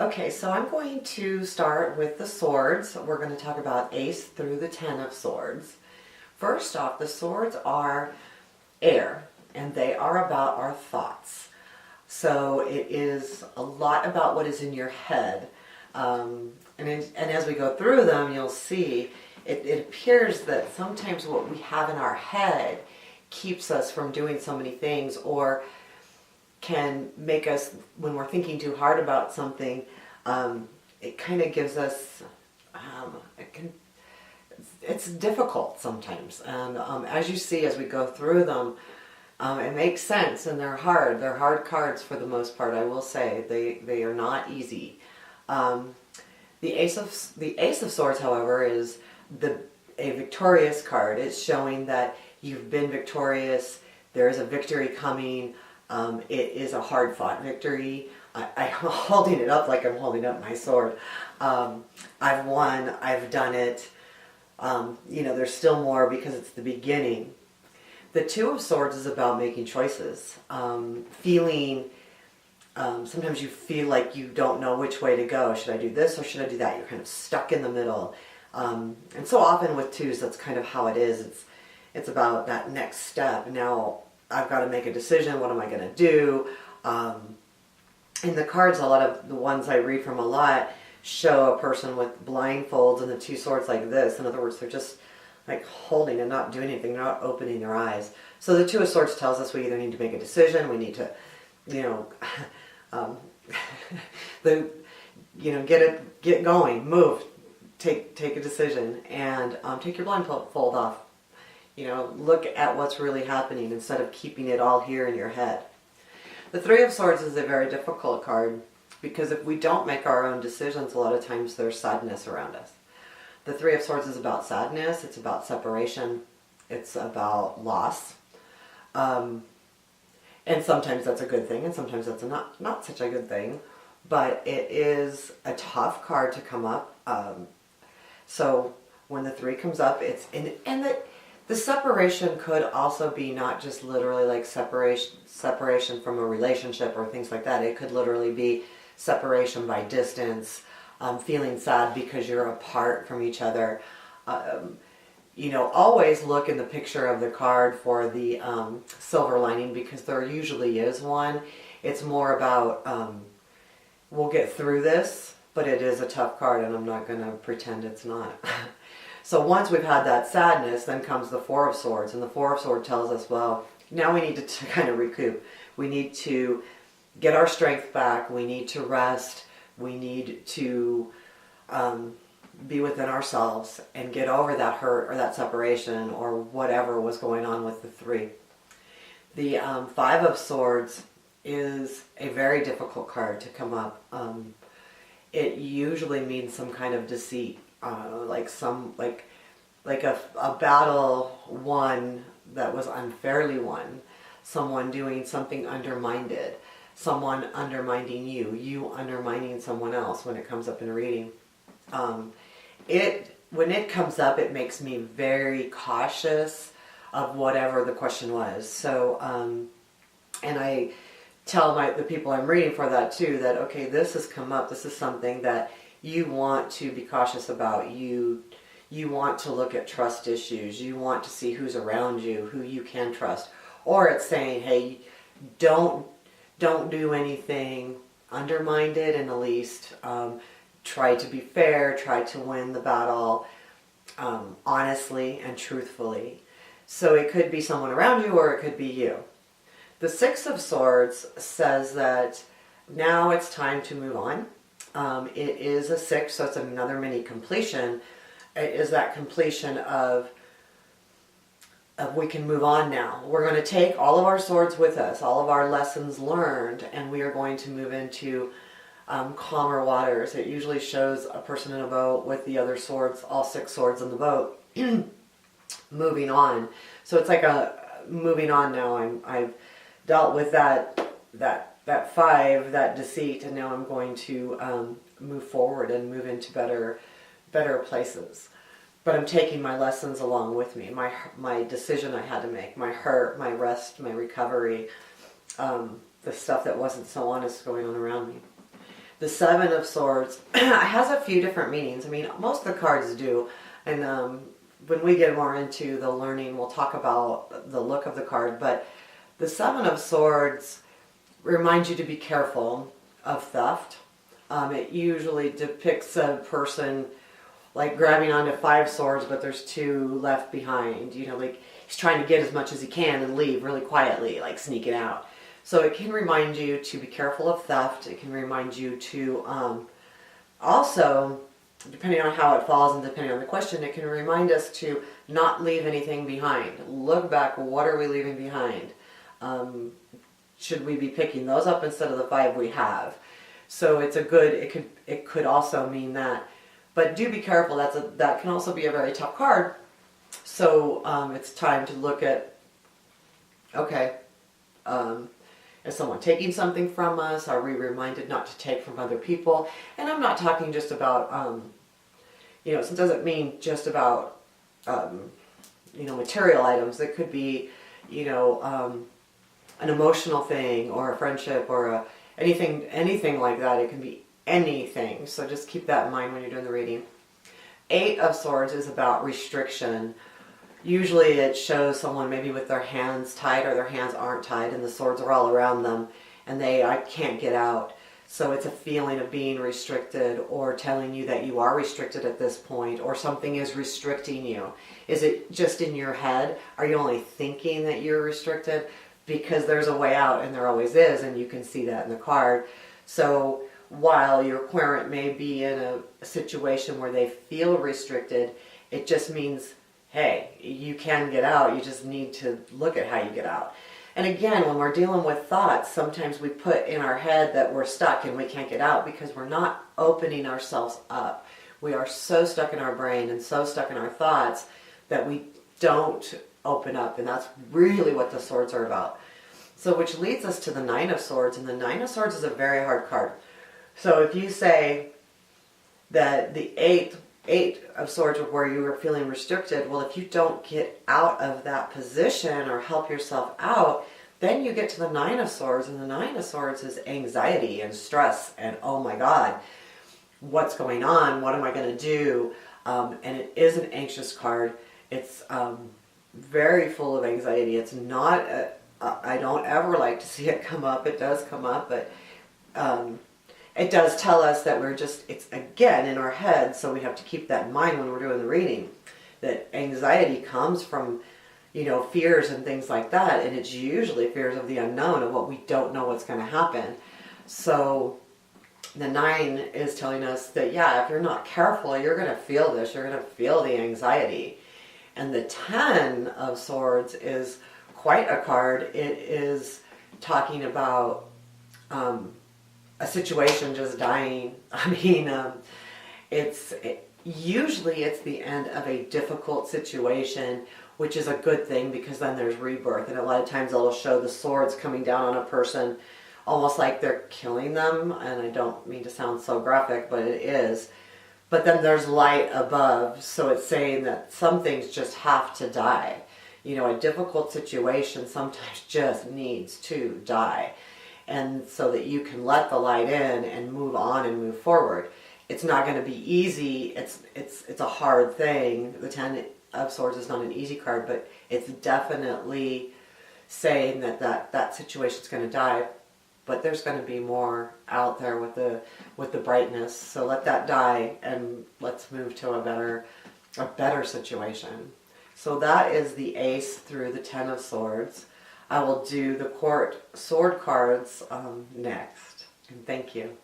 Okay, so I'm going to start with the swords. We're going to talk about ace through the 10 of swords. First off, the swords are air, and they are about our thoughts. So it is a lot about what is in your head. And as we go through them, you'll see it appears that sometimes what we have in our head keeps us from doing so many things, or can make us, when we're thinking too hard about something, it kind of gives us, it's difficult sometimes. And as you see, as we go through them, it makes sense, and they're hard. They're hard cards for the most part, I will say. They are not easy. The Ace of Swords, however, is a victorious card. It's showing that you've been victorious. There is a victory coming. It is a hard-fought victory. I'm holding it up like I'm holding up my sword. I've won. I've done it. There's still more because it's the beginning. The Two of Swords is about making choices. Sometimes you feel like you don't know which way to go. Should I do this or should I do that? You're kind of stuck in the middle. And so often with twos, that's kind of how it is. It's about that next step. Now, I've got to make a decision. What am I going to do? In the cards, a lot of the ones I read from a lot show a person with blindfolds and the two swords like this. In other words, they're just like holding and not doing anything. They're not opening their eyes. So the Two of Swords tells us we either need to make a decision, we need to, get going, move, take a decision, and take your blindfold off. Look at what's really happening instead of keeping it all here in your head. The Three of Swords is a very difficult card because if we don't make our own decisions, a lot of times there's sadness around us. The Three of Swords is about sadness, it's about separation, it's about loss. And sometimes that's a good thing, and sometimes that's not such a good thing. But it is a tough card to come up. So when the three comes up, the separation could also be not just literally like separation from a relationship or things like that. It could literally be separation by distance, feeling sad because you're apart from each other. Always look in the picture of the card for the silver lining, because there usually is one. It's more about, we'll get through this, but it is a tough card and I'm not going to pretend it's not. So once we've had that sadness, then comes the Four of Swords. And the Four of Swords tells us, well, now we need to kind of recoup. We need to get our strength back. We need to rest. We need to be within ourselves and get over that hurt or that separation or whatever was going on with the three. The Five of Swords is a very difficult card to come up. It usually means some kind of deceit, like a battle won that was unfairly won, someone doing something undermined, someone undermining you undermining someone else when it comes up in a reading. When it comes up, it makes me very cautious of whatever the question was. So, and I tell the people I'm reading for that too, that okay, this has come up. This is something that you want to be cautious about. You want to look at trust issues. You want to see who's around you, who you can trust. Or it's saying, hey, don't do anything undermined in the least. Try to be fair. Try to win the battle honestly and truthfully. So it could be someone around you or it could be you. The Six of Swords says that now it's time to move on. It is a six, so it's another mini completion. It is that completion of we can move on now. We're going to take all of our swords with us, all of our lessons learned, and we are going to move into calmer waters. It usually shows a person in a boat with the other swords, all six swords in the boat, moving on. So it's like a moving on now. I've dealt with that five, that deceit, and now I'm going to move forward and move into better places. But I'm taking my lessons along with me, my decision I had to make, my hurt, my rest, my recovery, the stuff that wasn't so honest going on around me. The Seven of Swords has a few different meanings. I mean, most of the cards do. And when we get more into the learning, we'll talk about the look of the card. But the Seven of Swords reminds you to be careful of theft. It usually depicts a person like grabbing onto 5 swords, but there's 2 left behind. You know, like he's trying to get as much as he can and leave really quietly, like sneaking out. So it can remind you to be careful of theft. It can remind you to also, depending on how it falls and depending on the question, it can remind us to not leave anything behind. Look back, what are we leaving behind? Should we be picking those up instead of the 5 we have? So it's a good, it could also mean that. But do be careful, that can also be a very tough card. So it's time to look at, okay, is someone taking something from us? Are we reminded not to take from other people? And I'm not talking just about, you know, it doesn't mean just about, you know, material items. It could be, you know, an emotional thing or a friendship or anything like that. It can be anything. So just keep that in mind when you're doing the reading. 8 of Swords is about restriction. Usually it shows someone maybe with their hands tied or their hands aren't tied and the swords are all around them and I can't get out. So it's a feeling of being restricted or telling you that you are restricted at this point or something is restricting you. Is it just in your head? Are you only thinking that you're restricted? Because there's a way out and there always is, and you can see that in the card. So while your querent may be in a situation where they feel restricted, it just means, hey, you can get out, you just need to look at how you get out. And again, when we're dealing with thoughts, sometimes we put in our head that we're stuck and we can't get out because we're not opening ourselves up. We are so stuck in our brain and so stuck in our thoughts that we don't open up, and that's really what the swords are about. So which leads us to the 9 of Swords, and the 9 of Swords is a very hard card. So if you say that the 8 of Swords are where you are feeling restricted, well, if you don't get out of that position or help yourself out, then you get to the 9 of Swords, and the 9 of Swords is anxiety and stress and, oh my God, what's going on? What am I going to do? And it is an anxious card. It's very full of anxiety. It's not, I don't ever like to see it come up. It does come up, but it does tell us that it's again in our head, so we have to keep that in mind when we're doing the reading, that anxiety comes from, you know, fears and things like that, and it's usually fears of the unknown, of what we don't know what's going to happen. So the 9 is telling us that, yeah, if you're not careful, you're going to feel this, you're going to feel the anxiety. And the 10 of Swords is quite a card. It is talking about a situation just dying. I mean, usually it's the end of a difficult situation, which is a good thing because then there's rebirth. And a lot of times it'll show the swords coming down on a person almost like they're killing them. And I don't mean to sound so graphic, but it is. But then there's light above, so it's saying that some things just have to die. You know, a difficult situation sometimes just needs to die. And so that you can let the light in and move on and move forward. It's not going to be easy. It's a hard thing. The 10 of Swords is not an easy card, but it's definitely saying that situation's going to die. But there's going to be more out there with the brightness. So let that die and let's move to a better situation. So that is the Ace through the 10 of Swords. I will do the Court sword cards next. And thank you.